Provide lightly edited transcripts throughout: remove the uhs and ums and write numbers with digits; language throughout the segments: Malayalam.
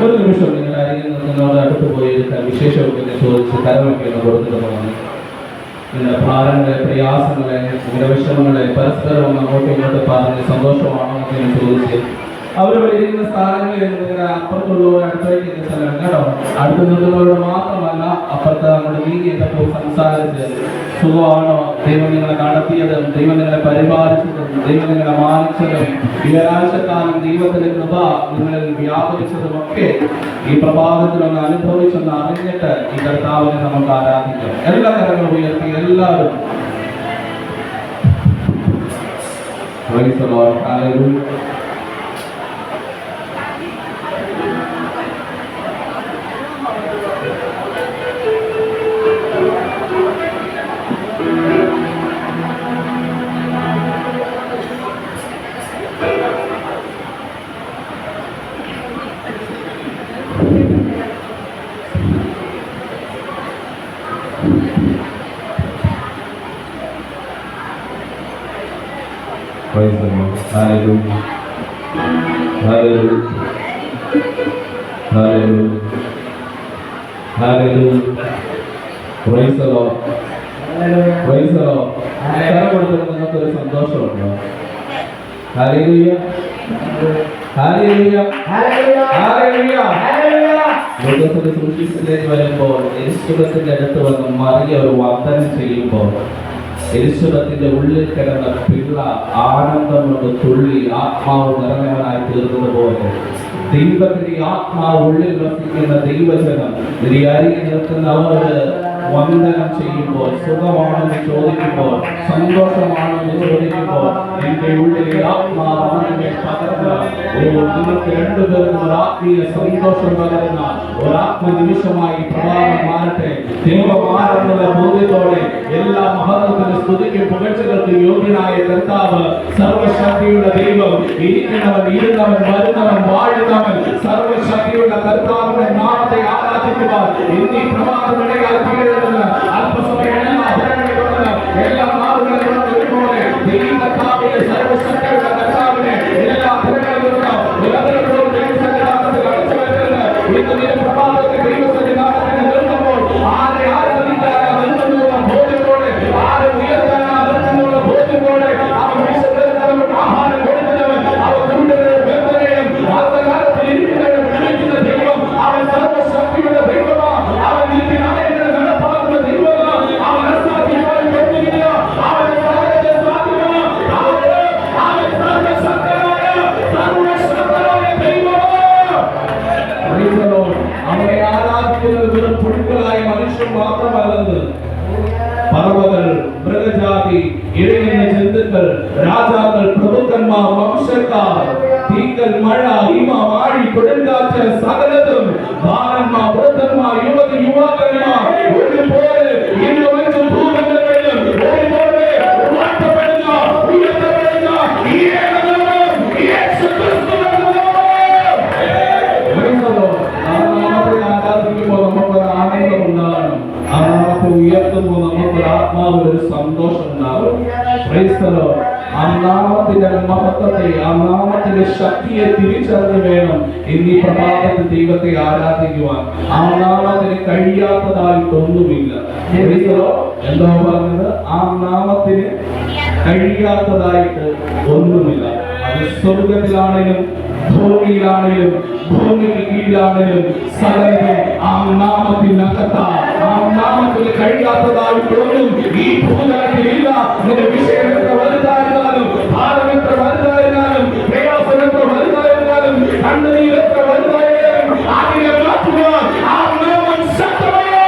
ഒരു നിമിഷം നിങ്ങൾ നിങ്ങളോട് അടുത്ത് പോയി വിശേഷമൊക്കെ ചോദിച്ച് കരമൊക്കെ ഒന്ന് കൊടുത്തിട്ട് പോകുന്നു. നിങ്ങളുടെ ഭാരങ്ങളെ, പ്രയാസങ്ങളെ, നിങ്ങളുടെ വിഷമങ്ങളെ പരസ്പരം ഒന്ന് അങ്ങോട്ടും ഇങ്ങോട്ടും പറഞ്ഞ് സന്തോഷമാണോ എന്ന് ചോദിച്ച് അവർ ഇരിക്കുന്ന സ്ഥാനങ്ങളിൽ നിങ്ങളുടെ അപ്പുറത്തുള്ളവർ അടുത്തേക്ക് സ്ഥലം കേട്ടോ. അടുത്ത് നിൽക്കുന്നവരോട് മാത്രമല്ല, അപ്പുറത്ത് നമ്മുടെ നീങ്ങിയപ്പോൾ സംസാരിച്ച് സുഖമാണോ, ദൈവം നിങ്ങളെ നടത്തിയതും ദൈവം നിങ്ങളെ പരിപാലിച്ചതും ദൈവം നിങ്ങളെ മാനിച്ചതും ഈ ഒരാഴ്ചക്കാലം ദൈവത്തിന്റെ കൃപ നിങ്ങളിൽ വ്യാപരിച്ചതുമൊക്കെ ഈ പ്രഭാതത്തിലൊന്ന് അനുഭവിച്ചൊന്ന് അറിഞ്ഞിട്ട് ഈ കർത്താവിനെ നമുക്ക് ആരാധിക്കാം. എല്ലാ കരങ്ങളും ഉയർത്തി എല്ലാവരും Praise the Lord. Hallelujah. Hallelujah. Hallelujah. Hallelujah. Praise the Lord. Praise the Lord. നമുക്കൊരു സന്തോഷമുണ്ടോ? Hallelujah. Hallelujah. Hallelujah. ലോകത്തിന്റെ സുവിശേഷത്തിലേക്ക് വരുമ്പോൾ യേശുവിന്റെ അടുത്ത് വന്ന് മറിയ ഒരു വാഗ്ദാനം ചെയ്യുമ്പോൾ യേശുവിന്റെ ഉള്ളിൽ കിടന്ന പിള്ള ആനന്ദം കൊണ്ട് തുള്ളി ആത്മാവ് നിറഞ്ഞവനായി തീർന്നതുപോലെ ദൈവത്തിന്റെ ആത്മാവ് ഉള്ളിൽ വസിക്കുന്ന ദൈവജനം അരികെ നിൽക്കുന്ന അവര് വന്ദനം ചെയ്യുമ്പോൾ, സുഖമാണെന്ന് ചോദിക്കുമ്പോൾ, സന്തോഷമാണെന്ന് ചോദിക്കുമ്പോൾ എന്റെ ഉള്ളിലെ ആത്മാവ് പകർന്ന നിങ്ങൾക്ക് രണ്ടുപേർക്കും ഒരു ആത്മീയ സന്തോഷം പകരുന്ന ഒരാത്മനിമിഷമായി പ്രഭാതം മാറട്ടെ. ദൈവമാരെന്നുള്ള ബോധ്യത്തോടെ എല്ലാ മഹത്വത്തിന് സ്തുതിക്കും പുകഴ്ചകൾക്കും യോഗ്യനായ കർത്താവ്, സർവശക്തിയുള്ള ദൈവം, ഇരിക്കുന്നവൻ, ഇരുന്നവൻ, വരുന്നവൻ, വാഴുന്നവൻ, സർവശക്തിയുള്ള കർത്താവിന്റെ നാമത്തെ ആരാധിക്കുവാൻ ഇന്നീ പ്രഭാതം ഇടയാൽ തീരുന്ന അല്പസമയം എല്ലാ നാളുകളും ഒരുപോലെ ദൈവകർത്താവിനെ, സർവശക്തിയുള്ള കർത്താവിനെ എല്ലാ പ്രഭാതത്തെ ദൈവസന്നിധാനത്തിന് നിർത്തുമ്പോൾ ആരെ ആരാധിക്കാനാ നിർത്തുന്നുള്ള ബോധ്യത്തോടെ, ആരെ ഉയർത്താനാ നിർത്തുന്നുള്ള ബോധ്യത്തോടെ അവൻ വിശുദ്ധ ആഹാരം കൊടുക്കുന്നവൻ, അവൻ കൂടുതലും ബന്ധനയും വാർത്തകാലത്തിൽ ഇരിക്കുന്നവരും വിളിക്കുന്ന ദൈവം, അവൻ സർവശക്തിയുടെ ദൈവമാണ്, അവൻ നിത്യനായകനെ നടപ്പാക്കുന്ന ദൈവമാണ്, അവൻ അസാധ്യമായി കൊണ്ടിരിക്കുക, അവന്റെ സാധ്യത സാധ്യമാണ്, അവൻ സർവശക്തനായ സർവശക്തനായ ദൈവമാണ്. അവനെ ആരാധിക്കുന്നത് വെറും പുഴുക്കളായ മനുഷ്യൻ മാത്രമല്ലെന്ന് പർവ്വതങ്ങൾ, മൃഗജാതി, ഇഴയുന്ന ജന്തുക്കൾ, രാജാക്കൾ, പ്രഭുക്കന്മാർ, വംശക്കാർ, തീക്കൽ, മഴ, ഹിമ, വാഴി, കൊടുങ്കാറ്റ്, സകലതും, ബാലന്മാർ, വൃദ്ധന്മാർ, യുവതി, യുവാക്കന്മാർ ഒരുപോലെ ഇന്ന് മറ്റു ഭൂഖണ്ഡങ്ങളിലും ഒരുപോലെ ഉയർത്തപ്പെടുന്ന ഈ ഉയർത്തുമ്പോൾ നമുക്ക് ആത്മാവിലൊരു സന്തോഷം ഉണ്ടാകും. ആ നാമത്തിന്റെ മഹത്വത്തെ, ആ നാമത്തിന്റെ ശക്തിയെ തിരിച്ചറിഞ്ഞ് വേണം ഇന്നീ പ്രഭാതത്തിൽ ദൈവത്തെ ആരാധിക്കുവാൻ. ആ നാമത്തിന് കഴിയാത്തതായിട്ടൊന്നുമില്ല. എന്താ പറഞ്ഞത്? ആ നാമത്തിന് കഴിയാത്തതായിട്ട് ഒന്നുമില്ല. അത് സ്വർഗത്തിലാണെങ്കിലും ഭൂമിയിലാണെങ്കിലും ഭൂമിക്ക് കീഴിലാണെങ്കിലും സകലവും ആ നാമത്തിനകത്ത, ആ നാമത്തിന് കഴിയാത്തതായിട്ടൊന്നും ഈ ഭൂതലത്തിലില്ല. നിന്റെ വിഷയം എത്ര വലുതായിരുന്നാലും, ഭാരം എത്ര വലുതായിരുന്നാലും, പ്രയാസം എത്ര വലുതായിരുന്നാലും, കണ്ണുനീർ എത്ര വലുതായാലും അതിനെ മാറ്റുവാൻ ആ നാമം ശക്തമാണ്.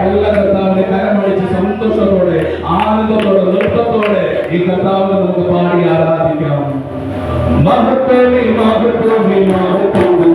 എല്ലാ കർത്താവിന്റെ കരമടിച്ച് സന്തോഷത്തോടെ, ആനന്ദത്തോടെ, നൃത്തത്തോടെ ഈ കർത്താവിനെ നമുക്ക് പാടി ആരാധിക്കാം. മഹത്വമേ മഹത്വമേ മഹത്വമേ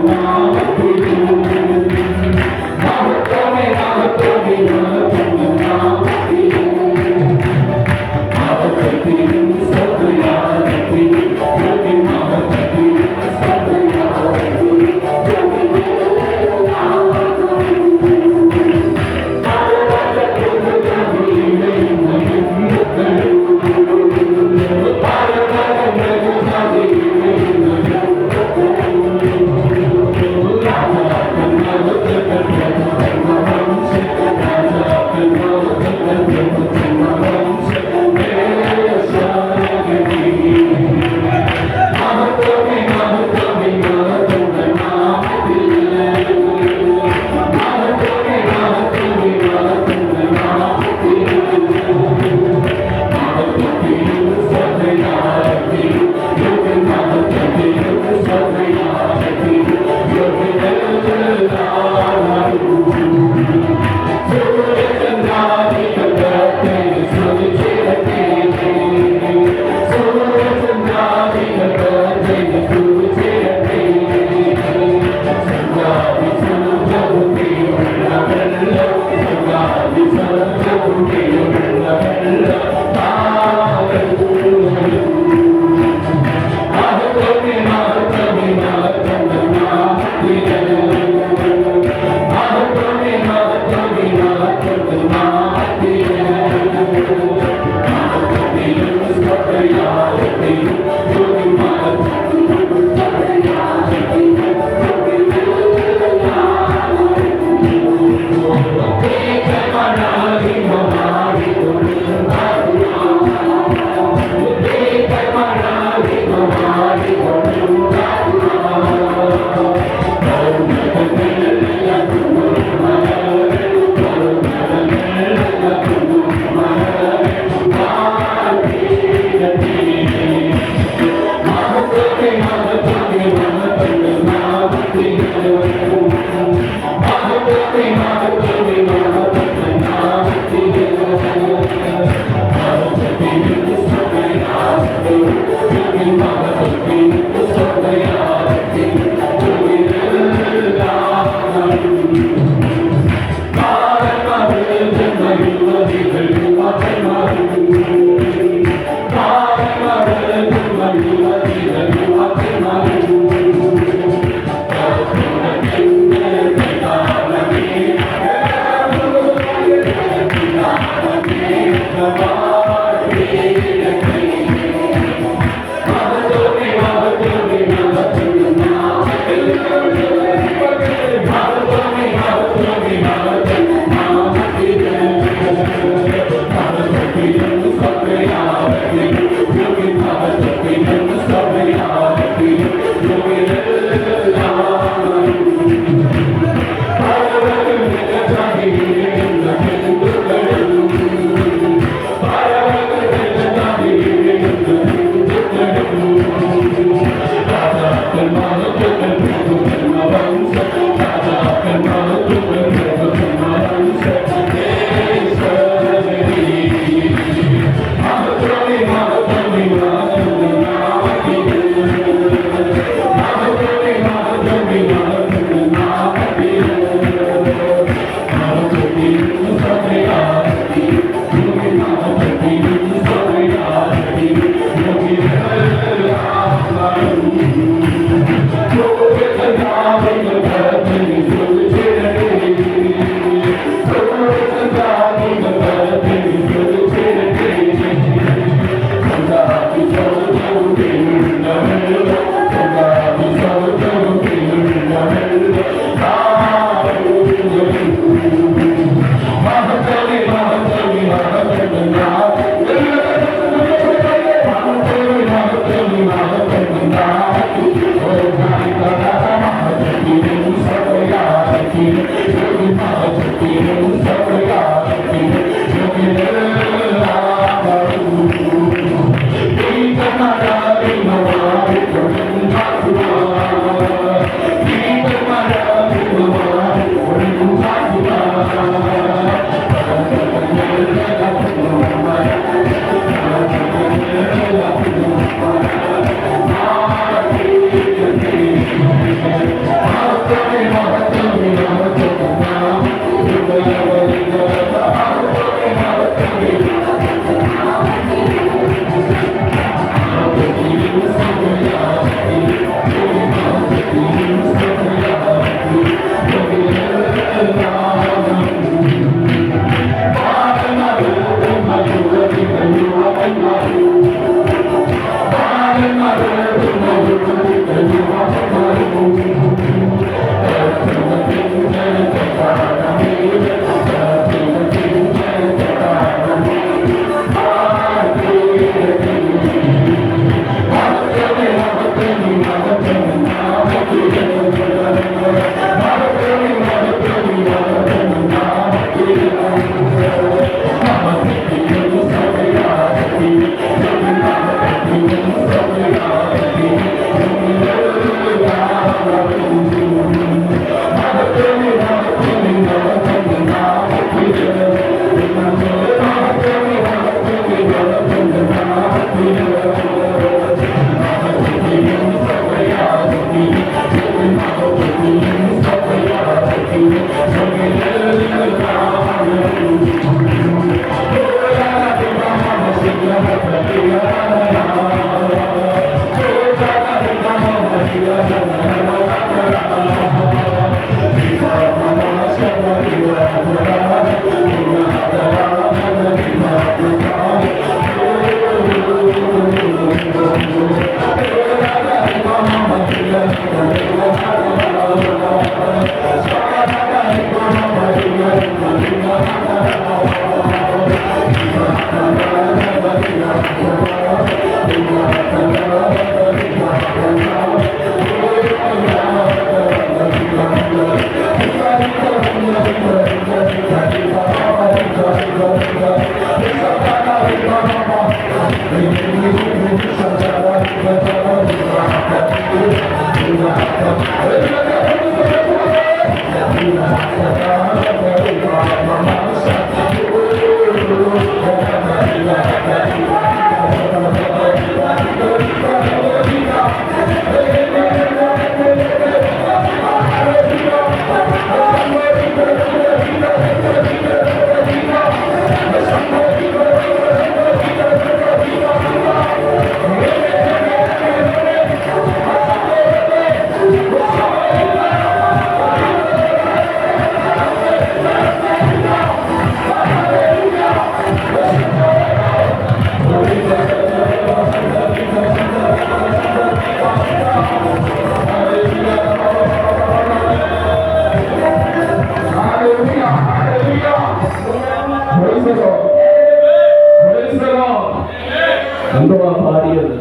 എന്തുവാ പാടിയത്?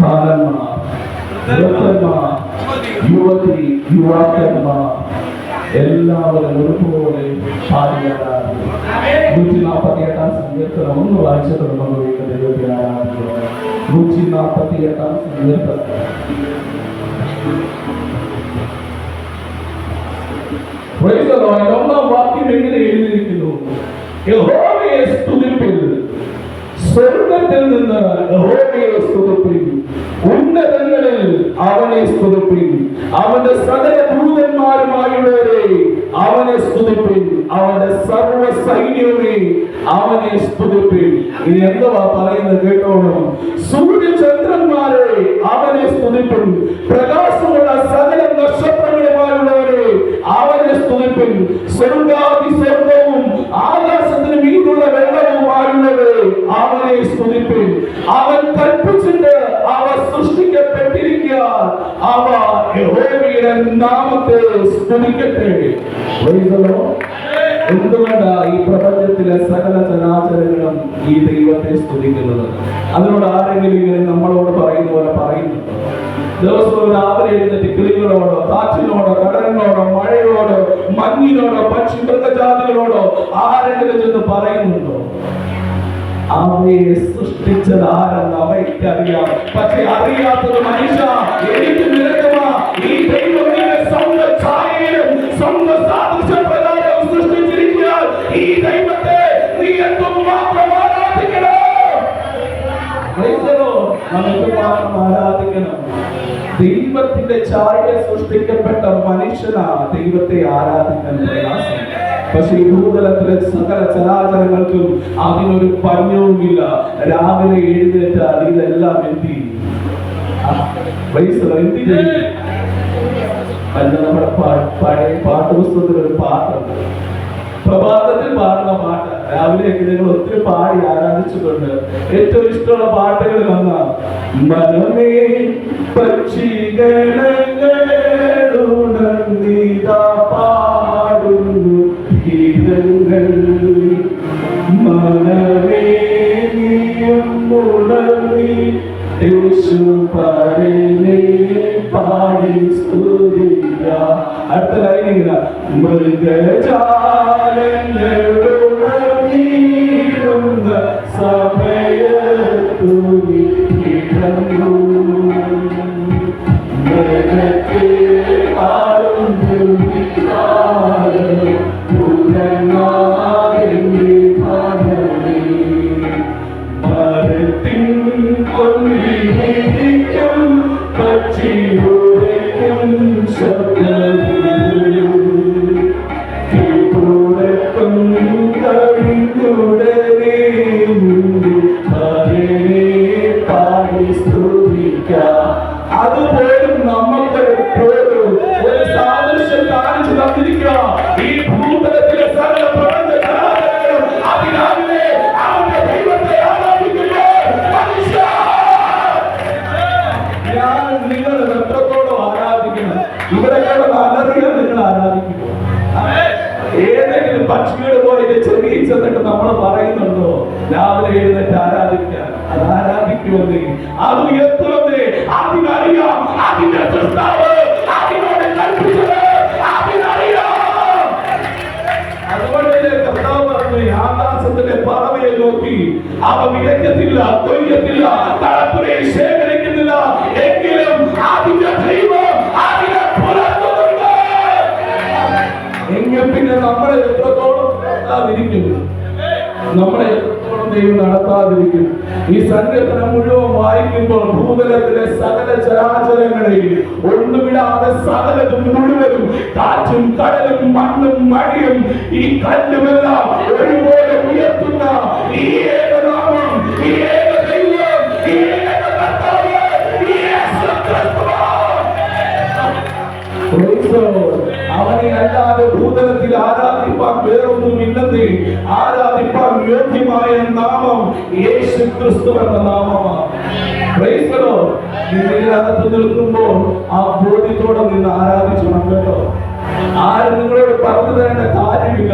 ബാലന്മാർ, വൃദ്ധന്മാർ, യുവതി, യുവാക്കന്മാർ എല്ലാവരും ഒരുപോലെ പാടിയതാണ്. 148 സങ്കീർത്തനം ഒന്ന് വായിച്ചിട്ട് നമുക്ക് വീണ്ടും ദൈവത്തെ ആരാധിക്കുക. 148 സങ്കീർത്തനം. ഒന്നാം വാക്യം എങ്ങനെ എഴുതിയിരിക്കുന്നു? യഹോവയെ സ്തുതിപ്പിൻ, സ്വർഗത്തിൽ നിന്ന് യഹോവയെ സ്തുതിപ്പിൻ, ഉന്നതങ്ങളിൽ അവനെ സ്തുതിപ്പിൻ, അവന്റെ സകല ദൂതന്മാരുമായുള്ളവരെ അവനെ സ്തുതിപ്പിൻ, അവന്റെ സർവ സൈന്യവുമേ അവനെ സ്തുതിപ്പിൻ. ഇനി എന്തുവാ പറയുന്നത് കേട്ടോളൂ. സൂര്യചന്ദ്രന്മാരെ അവനെ സ്തുതിപ്പിൻ, പ്രകാശമുള്ള സകല നക്ഷത്രങ്ങളുമായുള്ളവരെ അവനെ സ്തുതിപ്പിൻ, സ്വർഗാദി സ്വർഗവും ആകാശത്തിന് മീതുള്ള വെള്ളവുമായുള്ളവരെ അവനെ സ്തുതിപ്പിൻ. അവൻ കൽപ്പിച്ചിട്ട് അവ സൃഷ്ടിക്കപ്പെട്ടിരിക്കുക, അവ യഹോവയുടെ നാമത്തെ സ്തുതിക്കട്ടെ. എന്തുകൊണ്ടാ ഈ പ്രപഞ്ചത്തിലെ സകല ചരാചരങ്ങളും ഈ ദൈവത്തെ സ്തുതിക്കുന്നത്? അതിനോട് ആരെങ്കിലും ഇങ്ങനെ നമ്മളോട് പറയുന്ന പോലെ പറയുന്നുണ്ടോ? ദിവസവും രാവിലെ എഴുന്നേറ്റ് കിളികളോടോ, കാറ്റിനോടോ, കടലിനോടോ, മഴയോടോ, മഞ്ഞിനോടോ, പക്ഷി മൃഗജാതികളോടോ ആരെങ്കിലും ചെന്ന് പറയുന്നുണ്ടോ? അവയെ സൃഷ്ടിച്ചത് ആരെന്ന് അവയ്ക്കറിയാം. പക്ഷെ അറിയാത്തത് മനുഷ്യ, എനിക്ക് നിരക്കമാ ഈ ദൈവം സ്വന്തം ഛായയിലും സ്വന്തം സാദൃശ്യപ്രകാരം സൃഷ്ടിച്ചിരിക്കുക. ഈ ദൈവത്തെ നീ എന്തുമാത്രം ആരാധിക്കണം. നമുക്ക് മാത്രം ആരാധിക്കണം. ദൈവത്തിന്റെ ഛായയിൽ സൃഷ്ടിക്കപ്പെട്ട മനുഷ്യനാ ദൈവത്തെ ആരാധിക്കാൻ പ്രയാസം. പക്ഷെ ഈ ഭൂതലത്തിലെ സകല ചരാചരങ്ങൾക്കും അതിനൊരു പഞ്ഞവുമില്ല. രാവിലെ എഴുന്നേറ്റാൽ ഇതെല്ലാം എന്തി നമ്മുടെ പഴയ പാട്ടുപുസ്തകത്തിൽ ഒരു പാട്ടുണ്ട്, പ്രഭാതത്തിൽ പാടുന്ന പാട്ട്. രാവിലെയൊക്കെ നിങ്ങൾ ഒത്തിരി പാടി ആരാധിച്ചിട്ടുണ്ട്. ഏറ്റവും ഇഷ്ടമുള്ള പാട്ടുകളിൽ ഒന്നാണ് മനമേ പക്ഷികളുണർന്നിതാ പാടുന്നു ഗീതങ്ങൾ, മനമേ നീയും ഉണർന്നി യേശു പാടിനെ പാടി സ്തുതിക്ക. അടുത്ത ലൈൻ ഇങ്ങനെ മൃഗജാലങ്ങളുണർന്നിടുന്ന സമയത്തു മൃഗത്തെ ആളുന്നു മരത്തിൻ കൊല്ലിക്കും പക്ഷിയുടെയും ശബ്ദം നമുക്ക് എപ്പോഴും ഒരു സാദൃശ്യം കാണിച്ചു തന്നിരിക്കുക. ഈ ഭൂതലത്തിലെ സകല പ്രപഞ്ച ചരാചരങ്ങളും അതിരാവിലെ അവന്റെ ദൈവത്തെ ആരാധിക്കുന്നു. മനുഷ്യ, ഞാൻ നിങ്ങൾ എത്രത്തോളം ആരാധിക്കണം. ഇവിടെ അലറിയാൻ നിങ്ങൾ ആരാധിക്കുന്നു. ഏതെങ്കിലും പക്ഷികൾ പോലെ ചെറിയ ചെന്നിട്ട് നമ്മൾ പറയുന്നുണ്ടോ രാവിലെ എഴുന്നേറ്റ് ആരാധിക്കാൻ? അത് ആരാധിക്കുമെന്നേ, അത് ഉയർത്തുമെന്നേ, അതിനറിയാം അതിന്റെ സൃഷ്ടാവ് അതിനോട് കൽപ്പിച്ചത് അതിനറിയാം. അതുകൊണ്ടല്ലേ കർത്താവ് പറഞ്ഞു, ആകാശത്തിലെ പറവയെ നോക്കി അവ വിതയ്ക്കത്തില്ല, കൊയ്യത്തില്ല, കളപ്പുരയിൽ ശേഖരിക്കുന്നില്ല, എങ്കിലും അതിന്റെ ദൈവം അതിനെ പുലർത്തുന്നുണ്ട്. എങ്കിൽ പിന്നെ നമ്മളെ എത്രത്തോളം നടത്താതിരിക്കും? നമ്മളെ എത്രത്തോളം ദൈവം നടത്താതിരിക്കും? ഈ സങ്കീർത്തനം മുഴുവൻ വായിക്കുമ്പോൾ ഭൂതലത്തിലെ സകല ചരാചരങ്ങളെയും ഒന്നുവിടാതെ സകലതും മുഴുവനും, കാറ്റും കടലും മണ്ണും മഴയും ഈ കല്ലുമെല്ലാം ഒരുപോലെ ഉയർത്തുന്ന ഈ ഏകനാമം, ഈ ഏക ദൈവം, ഈ ഏക കർത്താവ്, ഈ യേശു ക്രിസ്തു. അവനെ അല്ലാതെ ഭൂതലത്തിൽ ആരാധിപ്പാൻ വേറൊന്നുമില്ലെന്നേ. ആരാധിപ്പാൻ യോഗ്യമായ നാമം യേശു ക്രിസ്തു എന്ന നാമമാണ്. ഇതിനകത്ത് നിൽക്കുമ്പോൾ ആ ബോധ്യത്തോടെ നിന്ന് ആരാധിച്ചു കേട്ടോ. ആരും നിങ്ങളോട് പറഞ്ഞു തരേണ്ട കാര്യമില്ല.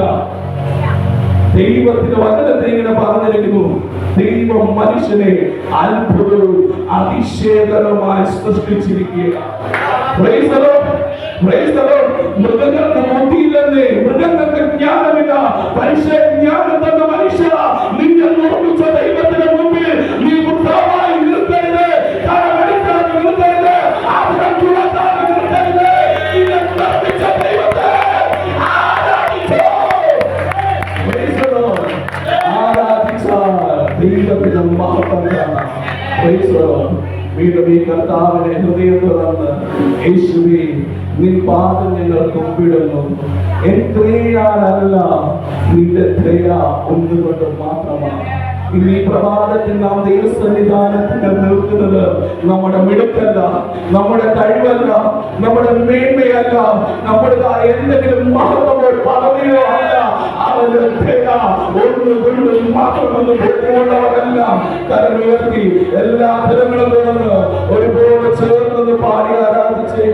ദൈവത്തിന്റെ വചനത്തെ ഇങ്ങനെ പറഞ്ഞിരിക്കുന്നു, ദൈവം മനുഷ്യനെ അത്ഭുതവും അതിശയകരമായി സൃഷ്ടിച്ചിരിക്കുക. മൃഗങ്ങൾക്ക് ബുദ്ധിയില്ലെന്നേ, മൃഗങ്ങൾക്ക് ജ്ഞാനമില്ല. പക്ഷേ ജ്ഞാനം തന്ന മനുഷ്യ, നിന്നെ നിർമ്മിച്ച ദൈവത്തിന് മുമ്പിൽ നീ വൃദ്ധമായി നിർത്തരുത്, കടമടിക്കാതെ നിർത്തരുത്, ആഗ്രഹം തുറക്കാതെ നിർത്തരുത്. നിന്നെ നിർമ്മിച്ച ദൈവത്തെ ആരാധിച്ചോ. ദൈവത്തിന്റെ മഹത്വം കാണാം. വീണ്ടും ഈ കർത്താവിനെ ഹൃദയം തുറന്ന്, യേശുവേ നിൻ പാദം ഞങ്ങൾ കുമ്പിടുന്നു. എൻ ക്രിയയാലല്ല, നിന്റെ ദയ ഒന്നുകൊണ്ട് മാത്രമാണ്. ഇന്ന് ഈ പ്രഭാതത്തിൽ നാം ദൈവസന്നിധാനത്തിൽ നിൽക്കുന്നത് നമ്മുടെ മിടുക്കല്ല, നമ്മുടെ കഴിവല്ല, നമ്മുടെ മേന്മയല്ല, നമ്മുടെ എന്തെങ്കിലും മഹത്വമോ പദവിയോ അല്ല. അവന്റെ ദയ ഒന്നുകൊണ്ടും മാത്രമെന്ന് ബോധ്യമുള്ളവരെല്ലാം കരമുയർത്തി എല്ലാ തരങ്ങളും തുറന്ന് ഒരുപോലെ ചേർന്ന് പാടി ആരാധിച്ചേ.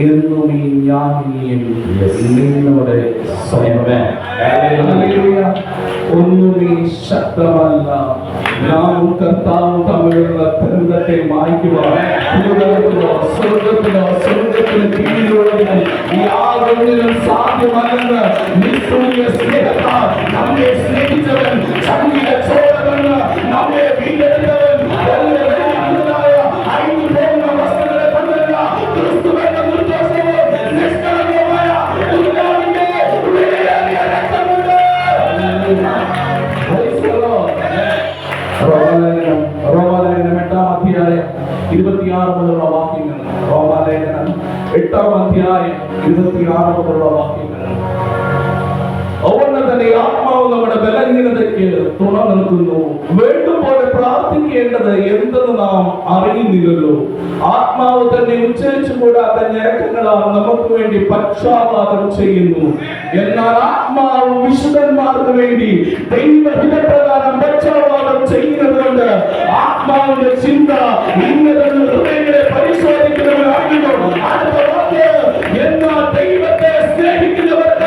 എന്നും ഈ ജ്ഞാനിയും നിന്നോട് ഒന്നും ഈ ശക്തമല്ല. നാമും കർത്താവും തമ്മിലുള്ള ബന്ധത്തെ മായ്ക്കുവാൻ സ്വർഗത്തിലോ സ്വർഗത്തിന് കീഴിലുള്ളതിന് യാതൊന്നിനും സാധ്യമല്ലെന്ന് നിസ്തുല്യ സ്നേഹത്താൽ നമ്മെ സ്നേഹിച്ചവൻ, ചങ്കിലെ ചോരമെന്ന് നമ്മെ വീണ്ടെടുത്തവൻ, റോമാലേഖനം 8-ാം അധ്യായം 26 മുതലുള്ള വാക്യങ്ങൾ. റോമാലേഖനം 8-ാം അധ്യായം 26 മുതലുള്ള വാക്യങ്ങൾ. അതുകൊണ്ട് തന്നെ ആത്മാവ് നമ്മുടെ ബലഹീനതയ്ക്ക് തുണ നിൽക്കുന്നു. വേണ്ടുപോലെ പ്രാർത്ഥിക്കേണ്ടത് എന്തെന്ന് നാം അറിയുന്നില്ലല്ലോ. ആത്മാവ് തന്നെ ഉച്ചരിച്ചു കൂടാത്ത ഞരക്കങ്ങളാൽ നമുക്ക് വേണ്ടി പക്ഷാപാതം ചെയ്യുന്നു. എന്നാൽ ആത്മാവ് വിശുദ്ധന്മാർക്ക് വേണ്ടി ദൈവഹിതപ്രകാരം പക്ഷാപാതം ചെയ്യുന്നത് കൊണ്ട് ആത്മാവിന്റെ ചിന്ത ഇന്നതെന്ന് ഹൃദയങ്ങളെ പരിശോധിക്കുന്നവരാകുന്നു. അടുത്ത വാക്യം, എന്നാൽ ദൈവത്തെ സ്നേഹിക്കുന്നവർക്ക്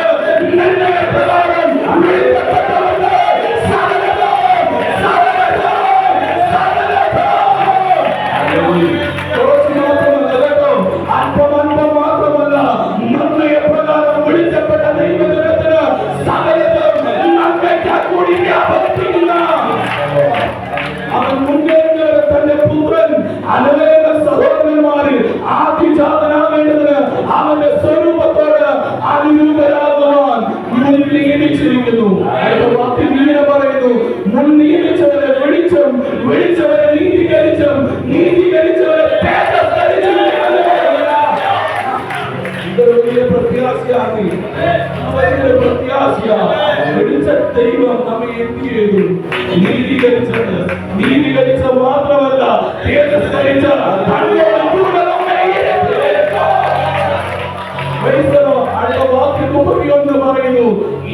അവൻ മുന്നേറുന്നത് തന്റെ പുത്രൻ അനേക സഹോദരന്മാരിൽ ആദ്യജാതനാവേണ്ടതിന് അവന്റെ സ്വരൂപത്തോട് അനുരൂപരാകുവാൻ മുൻ നിയമിച്ചിരിക്കുന്നു. ഇങ്ങനെ പറയുന്നു, മുൻ നിയമിച്ചവരെ വെളിച്ചം, വെളിച്ചവരെ നീതീകരിച്ചും, നീതീകരിച്ചവരെ തേജസ്കരിച്ചും. ഇതൊരു വലിയ പ്രത്യാശയാണ്. ദൈവം നമ്മെ എന്ത് ചെയ്തു? നീതീകരിച്ചത്. നീതീകരിച്ച മാത്രമല്ല, തേജസ്കരിച്ച അടുത്ത വാക്യം 31 പറയുന്നു,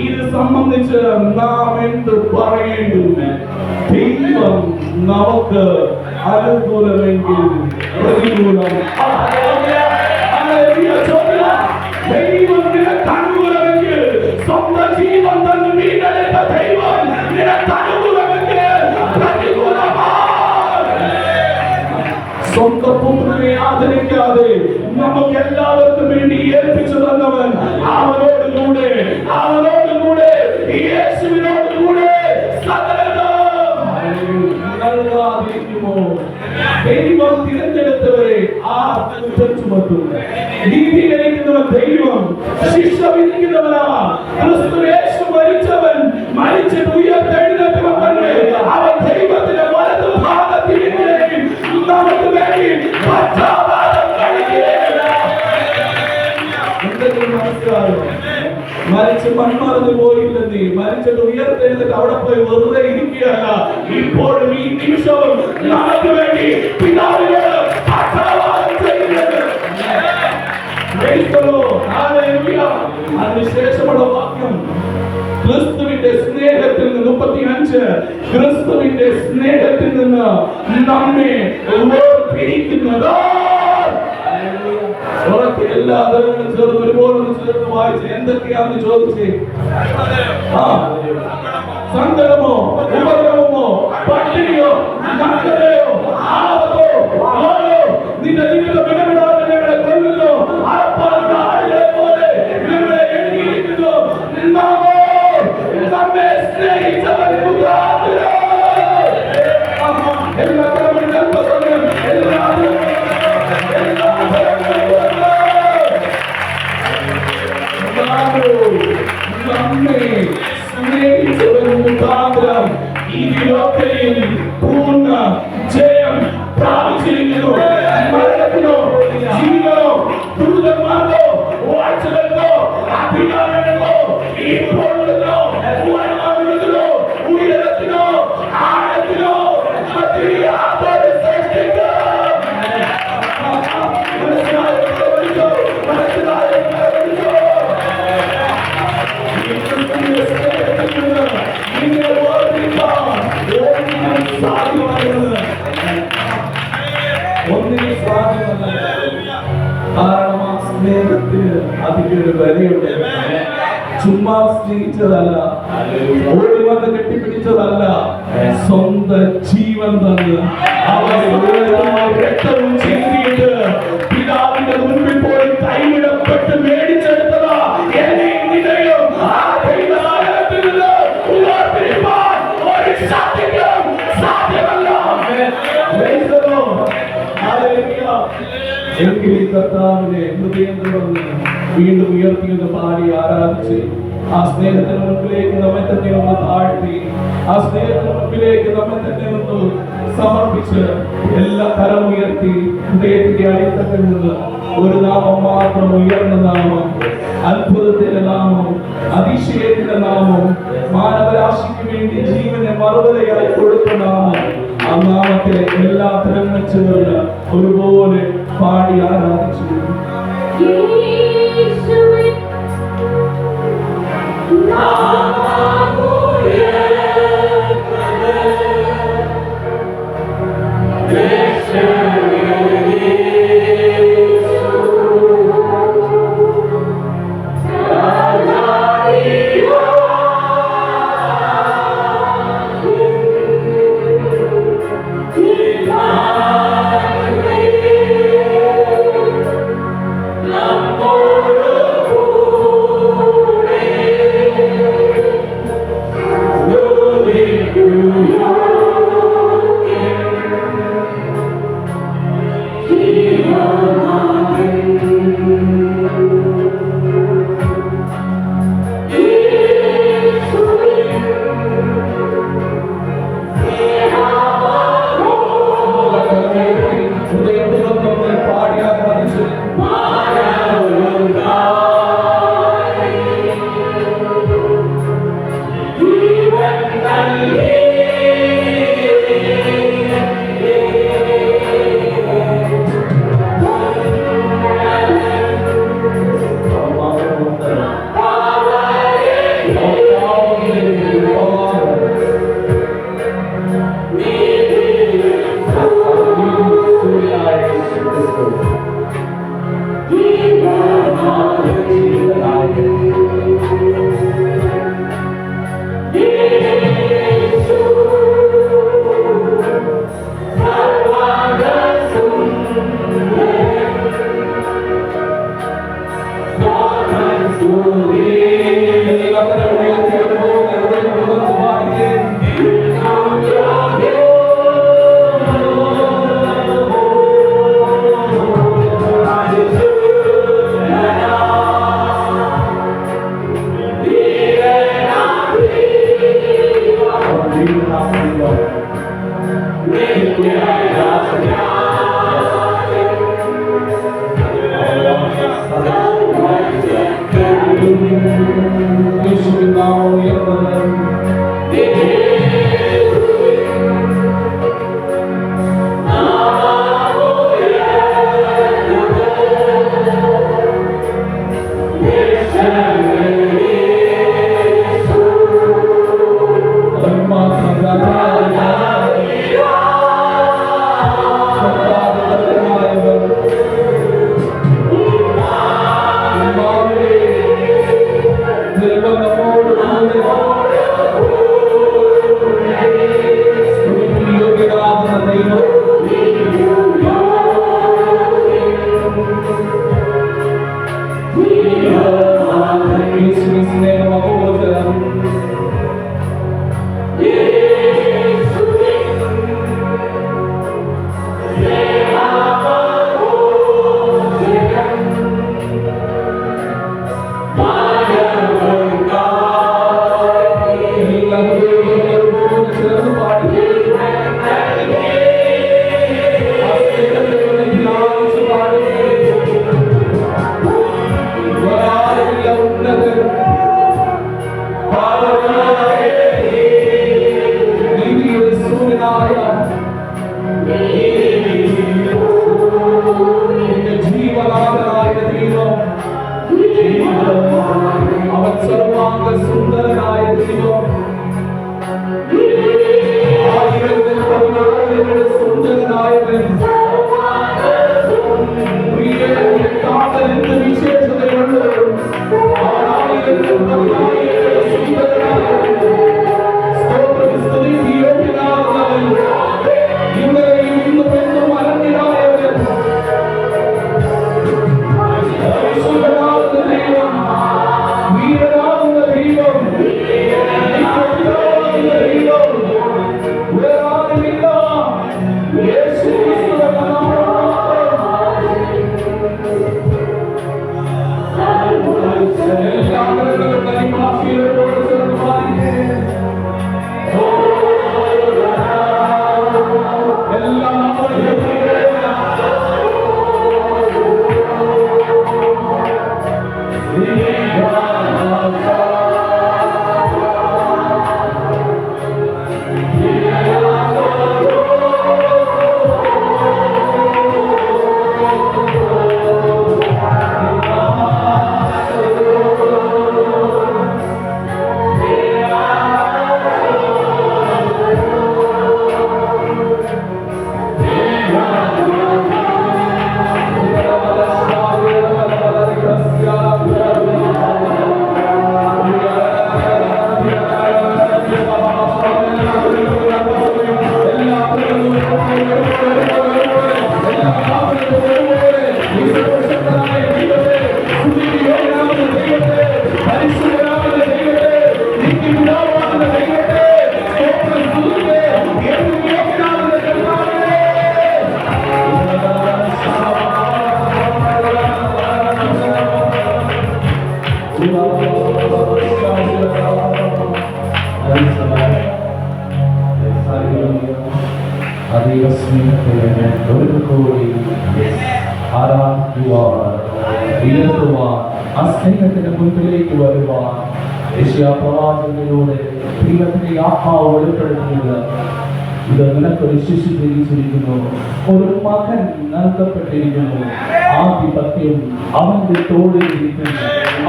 ഇത് സംബന്ധിച്ച് നാം എന്ത് പറയേണ്ടു? ദൈവം നമുക്ക് അനുകൂലമെങ്കിൽ പ്രതികൂലം. ദൈവം നിനക്ക് അനുകൂലമെങ്കിൽ, സ്വന്തം ജീവൻ തന്നെ വീണ്ടെടുത്ത ദൈവം നിനക്ക് അനുകൂലമെങ്കിൽ പ്രതികൂലമാണ്. സ്വന്തം പുത്രനെ ആദരിക്കാതെ നമുക്ക് എല്ലാവർക്കും വേണ്ടി ഏൽപ്പിച്ചു തന്നവൻ അവനോടുകൂടെ യേശുവിനോടുകൂടെ സകലതും നൽകാതിരിക്കുമോ? ദൈവം തിരഞ്ഞെടുത്തവരെ ആർക്കും ചുമത്തും. നീതീകരിക്കുന്നവൻ ദൈവം, ശിക്ഷ വിധിക്കുന്നവനാ ക്രിസ്തു യേശു. മരിച്ചവൻ മരിച്ചിട്ട് ഉയർത്തെഴുന്നേറ്റവൻ തന്നെ അവൻ ദൈവത്തിന്റെ വലതുഭാഗത്തിൽ നമുക്ക് വേണ്ടി പക്ഷാപാതം കഴിക്കുകയില്ല. കാലം മരിച്ച് മൺമറന്നു പോയില്ല. നീ മരിച്ചിട്ട് ഉയർത്തെഴുന്നിട്ട് അവിടെ പോയി വെറുതെ ഇരിക്കുകയല്ല. ഇപ്പോഴും ഈ നിമിഷവും നമുക്ക് വേണ്ടി പിതാവിനോട് ആശീർവാദം ചെയ്യുന്നത്. അതിനുശേഷമുള്ള വാക്യം ക്രിസ്തുവിന്റെ സ്നേഹത്തിൽ നിന്ന് 35 ക്രിസ്തുവിന്റെ സ്നേഹത്തിൽ നിന്ന് നമ്മെ വേർപിരിക്കുന്നതോ. എല്ലാ ആദരങ്ങളും ചേർന്ന് ഒരുപോലെ ചേർന്ന് വായിച്ച് എന്തൊക്കെയാണെന്ന് ചോദിച്ചേ. സങ്കടമോ ഉപദ്രവമോ പട്ടിണിയോ നഗ്നതയോ ആപത്തോ ആരോ നിന്റെ ജീവിതം വിടവിടാതെ ഞങ്ങളെ കൊല്ലുന്നു. അറപ്പാടുകളെ പോലെ ഞങ്ങളെ എഴുതിയിരിക്കുന്നു. നമ്മെ സ്നേഹിച്ചവൻ മുഖാന്തരം എല്ലാ ഈ ലോകയിൽ പൂർണ്ണ ജയം പ്രാപിച്ചിരിക്കുന്നു. മരണത്തിനോ ജീവനോ ദുരിതമാർക്കോ വാഴ്ചകൾക്കോ അധികാരങ്ങളോ ഇപ്പോഴുള്ളതോ വരുമാനത്തിനോ ഉയരത്തിനോ ആഴത്തിനോ യാതൊരു സൃഷ്ടിക്കും ഒന്നിനും സാധ്യമല്ല. കാരണം ആ സ്നേഹത്തിന് അതിനൊരു വിലയുണ്ട്. ചുമ്മാ സ്നേഹിച്ചതല്ല, ഓടി വന്ന് കെട്ടിപ്പിടിച്ചതല്ല, സ്വന്തം ജീവൻ തന്ന് രക്തവും ചിന്തിയിട്ട് പിതാവിന്റെ മുൻപിൽ പോയി കൈവിടപ്പെട്ട് മേടിച്ചെടുത്തതാ. എന്നെയും നിന്നെയും ആ ദൈവനാമത്തിൽ നിന്ന് ഉയർത്തിരിപ്പാൻ ഒരു ശക്തിക്കും സാധ്യമല്ല. എങ്കിൽ ഈ കർത്താവിനെ ഹൃദയം തുറന്ന് വീണ്ടും ഉയർത്തിയെന്ന് പാടി ആരാധിച്ച് ആ സ്നേഹത്തിന് മുൻപിലേക്ക് നമ്മെ തന്നെ ഒന്ന് താഴ്ത്തി ആ സ്നേഹത്തിന് മുൻപിലേക്ക് നമ്മെ തന്നെ ഒന്ന് സമർപ്പിച്ച് എല്ലാ കരം ഉയർത്തി ഹൃദയത്തിന്റെ അടിത്തട്ടിൽ നിന്ന് ഒരു നാമം മാത്രം, ഉയർന്ന നാമം, അത്ഭുതത്തിന്റെ നാമം, അതിശയത്തിന്റെ നാമം, മാനവരാശിക്ക് വേണ്ടി ജീവനെ മറുപടിയായി കൊടുത്ത നാമം. ആ നാമത്തെ എല്ലാ തരങ്ങൾ ചേർന്ന് ഒരുപോലെ പാടി ആരാധിച്ചു. Yeah. അവൻ സർവാംഗ സുന്ദരനായ ദൈവം, ആയിരത്തിൽ പതിനായിരങ്ങളുടെ സുന്ദരനായവൻ, പ്രിയന്റെ കാതലിന്റെ വിശേഷതയുണ്ട്. ആയിരത്തിൽ പതിനായിരങ്ങളുടെ സുന്ദരനായവൻ, സ്തോത്രം സ്തുതിക്ക് യോഗ്യനാകുന്നവൻ, ഇന്നലെയും ഇന്നും എന്നും അനന്യനായവൻ, പരിശുദ്ധനാകുന്ന ദൈവം, വീരനാകുന്ന ദൈവം, നിത്യപിതാവാകുന്ന ദൈവം, വേറാരുമില്ല. യേശു ക്രിസ്തുവിന്റെ നാമത്തിൽ എല്ലാവരും പരിഭാഷയോട് ചേർന്ന് പാടിക്കേ. അതീവ സ്നേഹത്തിന് ഒരു കോടി ആരാധിക്കുവാൻ, ഉയർത്തുവാൻ, ആ സ്നേഹത്തിന്റെ മുൻപിലേക്ക് വരുവാൻ യേശയ്യാപ്രവാചകനിലൂടെ ദൈവത്തിന്റെ ആത്മാവ് വെളിപ്പെടുത്തുന്നത്. ഇത് നിനക്കൊരു ശിശു ജനിച്ചിരിക്കുന്നു, ഒരു മകൻ നൽകപ്പെട്ടിരിക്കുന്നു, ആധിപത്യം അവന്റെ തോളിലിരിക്കുന്നു,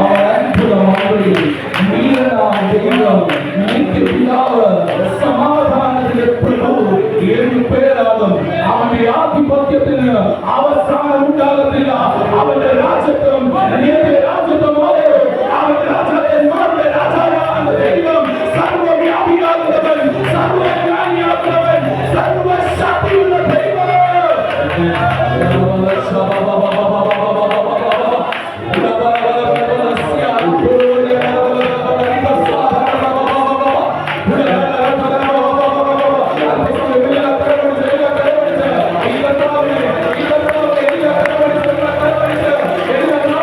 അവൻ അത്ഭുതമായി വീരനാം ദൈവം, നിത്യപിതാവ്, സമാധാനത്തിന്റെ പ്രഭു എന്ന് പേരാകും. അവന്റെ ആധിപത്യത്തിന് അവസാനം ഉണ്ടാകത്തില്ല. അവന്റെ രാജ്യത്വം രാജ്യത്വമാണ്. അവന്റെ രാജാക്കന്മാരുടെ രാജാവാകുന്ന ദൈവം, സർവ്വവ്യാപിയാകുന്നവൻ, സർവ്വജ്ഞാനിയാകുന്നവൻ, സർവ്വശക്തിയുള്ള ദൈവം. എല്ലാ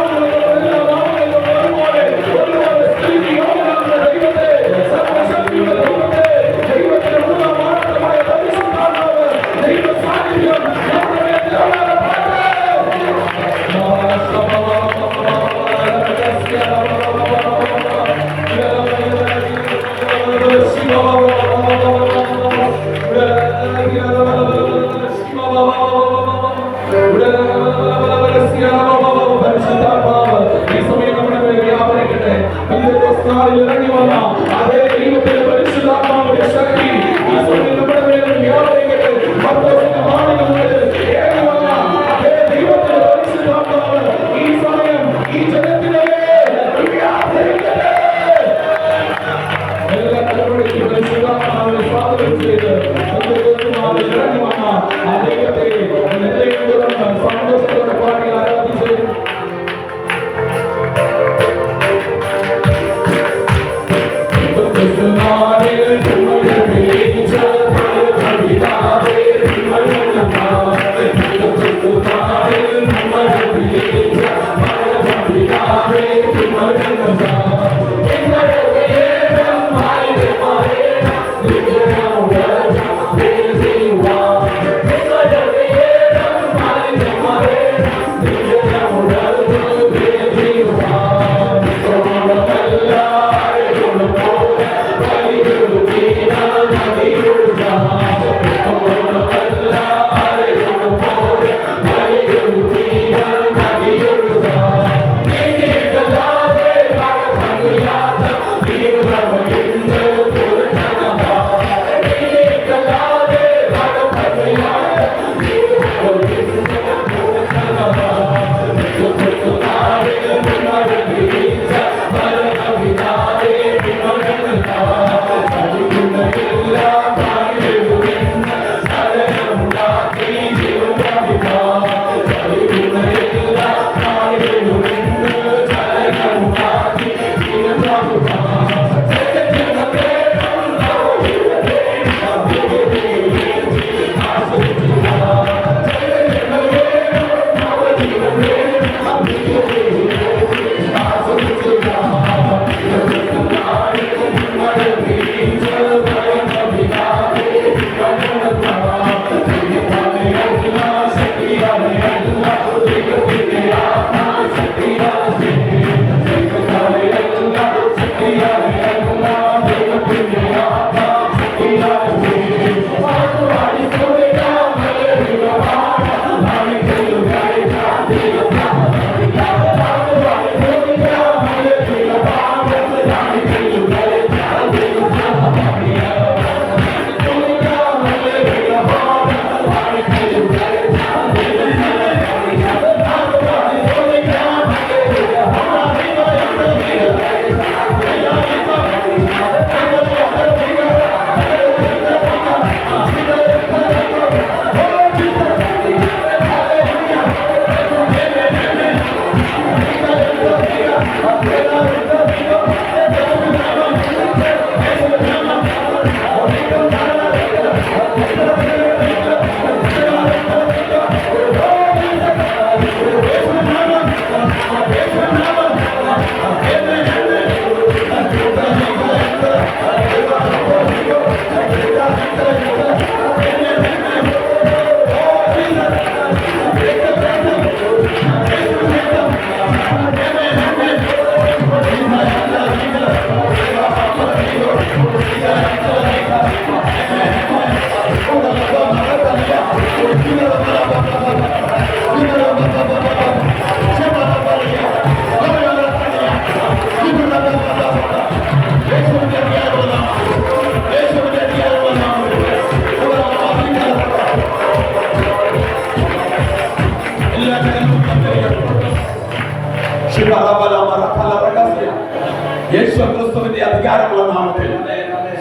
യേശുക്രിസ്തുവിന്റെ അധികാരമുള്ള നാമത്തിൽ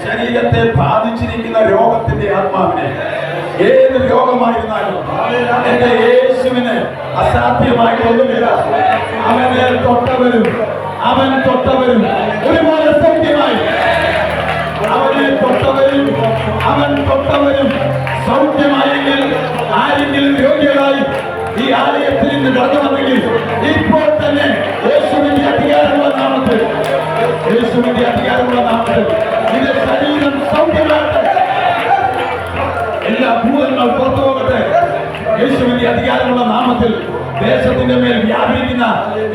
ശരീരത്തെ ബാധിച്ചിരിക്കുന്ന രോഗത്തിന്റെ ആത്മാവിനെ, ഏത് രോഗമായിരുന്നാലും എന്റെ യേശുവിന് അസാധ്യമായിട്ടൊന്നുമില്ല. അവനെ തൊട്ടവരും ഒരുപോലെ സൗഖ്യമായി. അവനെ തൊട്ടവരും സൗഖ്യമായെങ്കിൽ, ആരെങ്കിലും രോഗികളായി ഈ ആലയത്തിൽ നിന്ന് കടന്നു വന്നെങ്കിൽ ഇപ്പോൾ തന്നെ യേശുവിന്റെ അധികാരമുള്ള നാമത്തിൽ ഇത് ശരീരം സൗഖ്യമാകട്ടെ. എല്ലാ ഭൂതങ്ങൾ പുറത്തു പോകട്ടെ. യേശുവിന്റെ അധികാരമുള്ള നാമത്തിൽ ദേശത്തിന്റെ മേൽ വ്യാപിക്കുന്ന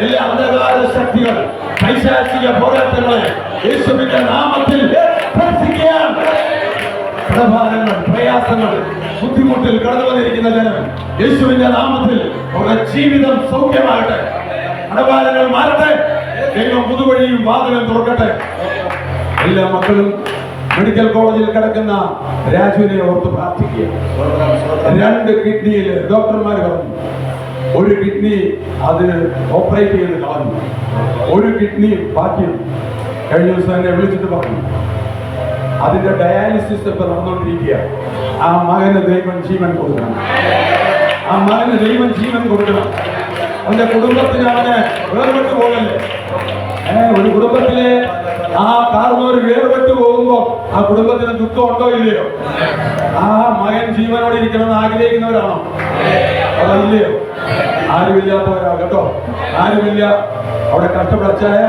എല്ലാ അന്ധകാര ശക്തികൾ, പൈശാചിക പോരാട്ടങ്ങളെ യേശുവിന്റെ നാമത്തിൽ പ്രഭാരങ്ങൾ, പ്രയാസങ്ങൾ, ബുദ്ധിമുട്ടിൽ കടന്നു വന്നിരിക്കുന്ന ജനം യേശുവിന്റെ നാമത്തിൽ അവരുടെ ജീവിതം സൗഖ്യമാകട്ടെ. അടവാരങ്ങൾ മാറട്ടെ. ദൈവം പുതുവഴിയും വാതിലും തുറക്കട്ടെ. എല്ലാ മക്കളും മെഡിക്കൽ കോളേജിൽ കിടക്കുന്ന രാജുവിനെ ഓർത്ത് പ്രാർത്ഥിക്കുക. 2 കിഡ്നിയിൽ ഡോക്ടർമാർ പറഞ്ഞു, ഒരു കിഡ്നി അതിന് ഓപ്പറേറ്റ് ചെയ്ത് കളഞ്ഞു, ഒരു കിഡ്നി ബാക്കിയുണ്ട്. കഴിഞ്ഞ ദിവസം എന്നെ വിളിച്ചിട്ട് പറഞ്ഞു, അതിന്റെ ഡയാലിസിസ് ഇപ്പൊ നടന്നുകൊണ്ടിരിക്കുക. ആ മകന് ദൈവം ജീവൻ കൊടുക്കണം. അവന്റെ കുടുംബത്തിന് അവനെ വേർപെട്ടു പോകല്ലേ. ഒരു കുടുംബത്തിലെ ആ കാർന്നോര് വേർപെട്ടു പോകുമ്പോ ആ കുടുംബത്തിന് ദുഃഖം ഉണ്ടോ ഇല്ലയോ? ആ മകൻ ജീവനോടെ ഇരിക്കണമെന്ന് ആഗ്രഹിക്കുന്നവരാണോ? അതല്ലയോ? ആരുമില്ലാത്തവരാ കേട്ടോ, ആരുമില്ല. അവിടെ കഷ്ടപ്പെടച്ചായ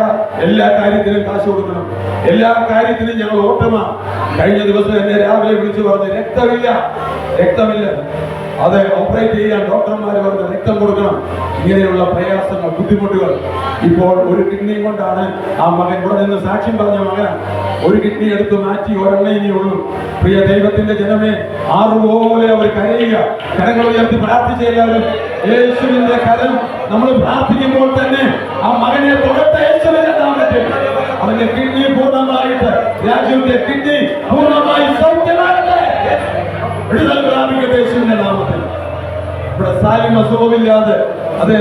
എല്ലാ കാര്യത്തിനും കാശ് കൊടുക്കണം, എല്ലാ കാര്യത്തിനും ഞങ്ങൾ ഓട്ടമാ. കഴിഞ്ഞ ദിവസം എന്നെ രാവിലെ വിളിച്ചു പറഞ്ഞ് രക്തമില്ല. അത് ഓപ്പറേറ്റ് ചെയ്യാൻ ഡോക്ടർമാർ പറഞ്ഞ് രക്തം കൊടുക്കണം. ഇങ്ങനെയുള്ള പ്രയാസങ്ങൾ, ബുദ്ധിമുട്ടുകൾ. ഇപ്പോൾ ഒരു കിഡ്നിയും കൊണ്ടാണ് ആ മകൻ ഇവിടെ നിന്ന് സാക്ഷ്യം പറഞ്ഞ മകനാണ്. ഒരു കിഡ്നി എടുത്ത് മാറ്റി ഒരെണ്ണേ ഇനിയുള്ളൂ. പ്രിയ ദൈവത്തിന്റെ ജനമേ, ആറുപോലെ അവർ കരയുക. കരങ്ങൾ ഉയർത്തി പ്രാർത്ഥിച്ച എല്ലാവരും യേശുവിന്റെ കരം നമ്മൾ പ്രാർത്ഥിക്കുമ്പോൾ തന്നെ ആ മകനെ തൊടട്ടെ. യേശുവിന്റെ നാമത്തിൽ അവന്റെ കിഡ്നി പൂർണ്ണമായിട്ട്, രാജുവിന്റെ കിഡ്നി പൂർണ്ണമായി സൗഖ്യമാകട്ടെ. വിടുതൽ പ്രാപിക്കട്ടെ യേശുവിന്റെ നാമത്തിൽ. ഇവിടെ സാലിം അസുഖമില്ലാതെ അതെ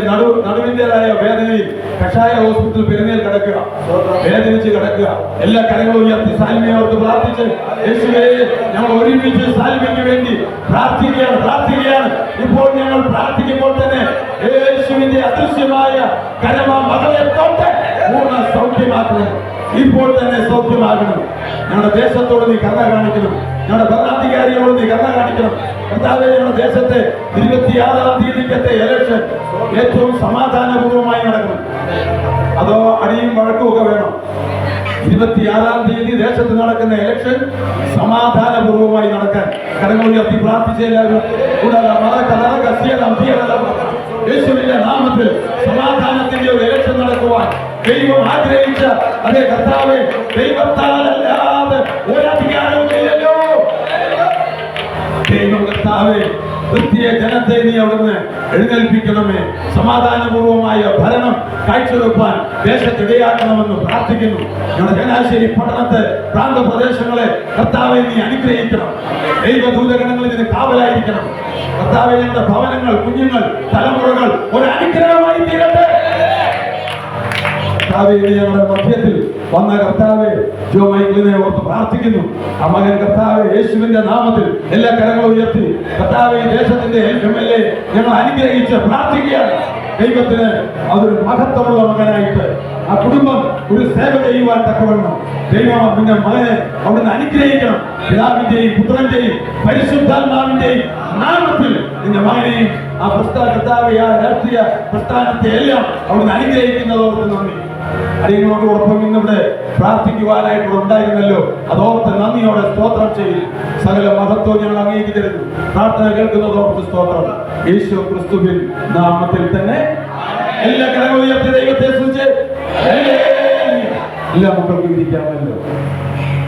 നടുവിന്റേതായ വേദനയിൽ കഷായ ഹോസ്പിറ്റൽ പെരുന്നേൽ കിടക്കുക, വേദനിച്ച് കിടക്കുക. എല്ലാ കരങ്ങളും ഉയർത്തി സാലിമിനെ ഓർത്ത് പ്രാർത്ഥിച്ച്, യേശുവേ ഞങ്ങൾ ഒരുമിച്ച് സാലിമിക്ക് വേണ്ടി പ്രാർത്ഥിക്കുകയാണ്. ഇപ്പോൾ ഞങ്ങൾ പ്രാർത്ഥിക്കുമ്പോൾ തന്നെ യേശുവിന്റെ അദൃശ്യമായ കരമ മകളെ തൊട്ട് പൂർണ്ണ സൗഖ്യമാക്കണം. ഇപ്പോൾ തന്നെ സൗഖ്യമാകണം. ഞങ്ങളുടെ ദേശത്തോട് നീ കരുണ കാണിക്കണം. ഞങ്ങളുടെ ഭരണാധികാരിയോട് നീ കരുണ കാണിക്കണം. കർത്താവേ, ഞങ്ങളുടെ ദേശത്തെ 26-ാം തീയതിക്കത്തെ ഇലക്ഷൻ ഏറ്റവും സമാധാനപൂർവ്വമായി നടക്കണം. അതോ അടിയും വഴക്കും ഒക്കെ വേണം? 26-ാം തീയതി ദേശത്ത് നടക്കുന്ന ഇലക്ഷൻ സമാധാനപൂർവ്വമായി നടക്കാൻ കരങ്ങൾ ഉയർത്തി പ്രാർത്ഥിച്ച എല്ലാവരും യേശുവിന്റെ നാമത്തിൽ സമാധാനത്തിന്റെ ഒരു ഇലക്ഷൻ നടക്കുവാൻ ദൈവം ആഗ്രഹിച്ച അതേ കർത്താവേ, ദൈവത്താലല്ലാതെ ഒരധികാരവും ഇല്ലല്ലോ. ദൈവം കർത്താവേ, ക്രിസ്തീയ ജനത്തെ നീ അവിടുന്ന് എഴുന്നേൽപ്പിക്കണമേ. സമാധാനപൂർവമായ ഭരണം കാഴ്ചവെപ്പാൻ ദേശത്തിടയാക്കണമെന്ന് പ്രാർത്ഥിക്കുന്നു. ഞങ്ങളുടെ ചങ്ങനാശ്ശേരി പട്ടണത്തെ പ്രാന്തപ്രദേശങ്ങളെ കർത്താവെ നീ അനുഗ്രഹിക്കണം. ദൈവദൂതഗണങ്ങളിൽ ഇതിന് കാവലായിരിക്കണം. കർത്താവെ, ഞങ്ങളുടെ ഭവനങ്ങൾ, കുഞ്ഞുങ്ങൾ, തലമുറകൾ ഒരു അനുഗ്രഹമായി തീരട്ടെ. കർത്താവെ, ഞങ്ങളുടെ മധ്യത്തിൽ വന്ന കർത്താവെ ജോ മൈക്കിളിനെ ഓർത്ത് പ്രാർത്ഥിക്കുന്നു. ആ മകൻ കർത്താവെ യേശുവിന്റെ നാമത്തിൽ എല്ലാ കരങ്ങളും ഉയർത്തി കർത്താവെ ദേശത്തിന്റെ MLA ഞങ്ങൾ അനുഗ്രഹിച്ച് പ്രാർത്ഥിക്കുകയാണ്. ദൈവത്തിന് അതൊരു മഹത്വമുള്ള മകനായിട്ട് ആ കുടുംബം ഒരു സേവ ചെയ്യുവാൻ തക്കവണ്ണം ദൈവം പിന്നെ മകനെ അവിടുന്ന് അനുഗ്രഹിക്കണം. പിതാവിന്റെയും പുത്രന്റെയും പരിശുദ്ധാത്മാവിന്റെയും നാമത്തിൽ നിന്റെ മകനെയും ആ കർത്താവ് ആ രാഷ്ട്രീയ പ്രസ്ഥാനത്തെ എല്ലാം അവിടുന്ന് അനുഗ്രഹിക്കുന്നതോർത്ത് നന്ദി. അടിയങ്ങളോടൊപ്പം ഇന്നിവിടെ പ്രാർത്ഥിക്കുവാനായിട്ട് ഉണ്ടായിരുന്നല്ലോ, അതോർത്ത് നന്ദിയോടെ സ്തോത്രം ചെയ്യും. സകല മഹത്വം ഞങ്ങൾ അംഗീകരിക്കരുത്. പ്രാർത്ഥന കേൾക്കുന്നതോർത്ത് സ്തോത്രം. യേശു ക്രിസ്തുവിൻ നാമത്തിൽ തന്നെ എല്ലാ കരങ്ങളും ഉയർത്തി ദൈവത്തെ സ്തുതിച്ച് എല്ലാ മക്കൾക്കും ഇരിക്കാമല്ലോ.